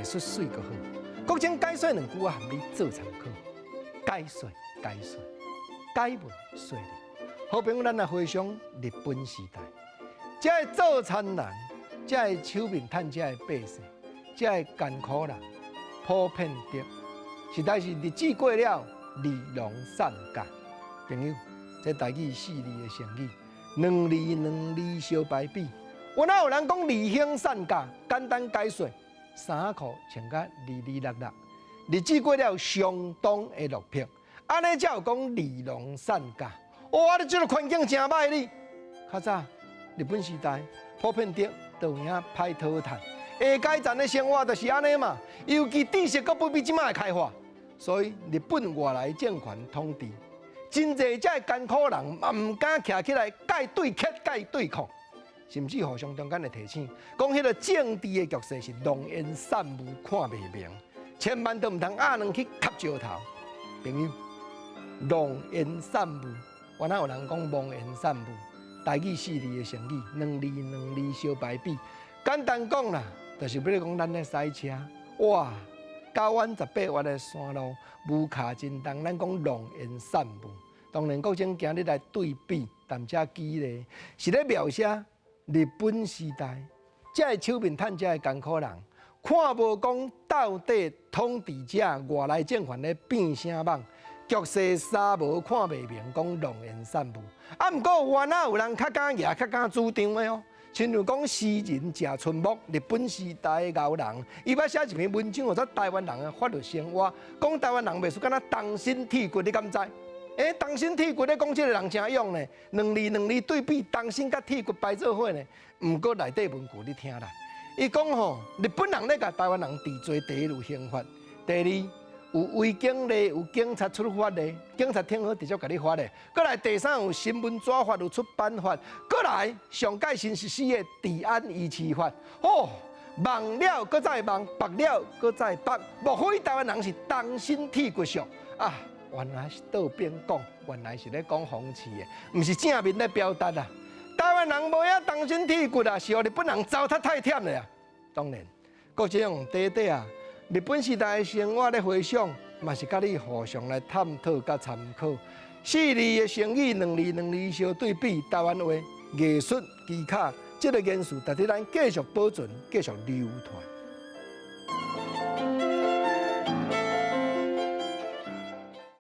术水个好。国情解说两句啊，含你做参考。解说，解文说理。好朋友，咱来回想日本时代，这个造田人，这个手面趁这个百姓，这个艰苦人，普遍的，实在是日子过了，利农散价。朋友，这台语4字的成语，两字相排比。有哪有人讲利兴散价？简单解说，衫裤穿甲利落，日子过了相当的落魄，安尼才有讲利农散价。哇！你这个环境真歹哩。较早日本时代普遍的都有影歹讨趁，下阶层的生活就是安尼嘛。尤其知识阁不比即摆开发，所以日本外来政权统治，真侪遮艰苦人嘛唔敢徛起来甲对决、甲对抗，甚至互相中间的提醒，讲迄个政治的局势是龙烟散雾看袂明，千万都唔通阿两去磕石头。朋友，龙烟散雾。我哪有人讲望言散步？台语4字的成语，两字相排比。简单讲啦，就是要讲咱咧赛车，哇，9弯18弯的山路，雾卡真重，咱讲望言散步。当然，国情今日来对比，淡遮举例，是咧描写日本时代，这个手面趁这个艰苦人，看无讲到底统治者外来政权咧变啥梦。局势三无看袂明，讲龙言散步。啊，毋过原来有人较敢赢、较敢主张的哦。亲像讲诗人郑春木，日本时代的牛人，伊捌写一篇文章，叫做《台湾人的法律生活》，讲台湾人袂输敢若动身铁骨，你敢知？动身铁骨咧讲这个人真勇呢，两字对比，动身甲铁骨摆做伙呢。毋过内底文句你听来，伊讲吼，日本人咧甲台湾人治罪，第一路刑法，第二。有违警例，有警察出法例，警察听好直接甲你发的。过来第三有新闻抓法，有出版法。过来上届新实施的治安医治法。哦，忘了搁再忘，白了搁再白。莫非台湾人是动身铁骨上啊？原来是倒边讲，原来是咧讲讽刺的，毋是正面咧表达啊。台湾人无影动身铁骨啊，是互日本人糟蹋太忝了啊。当然，国这样短啊。日本时代的生活咧回想，嘛是甲你互相来探讨甲参考。4字的成语，两字相对比，台湾话艺术技巧，这个元素，值得咱继续保存、继续流传。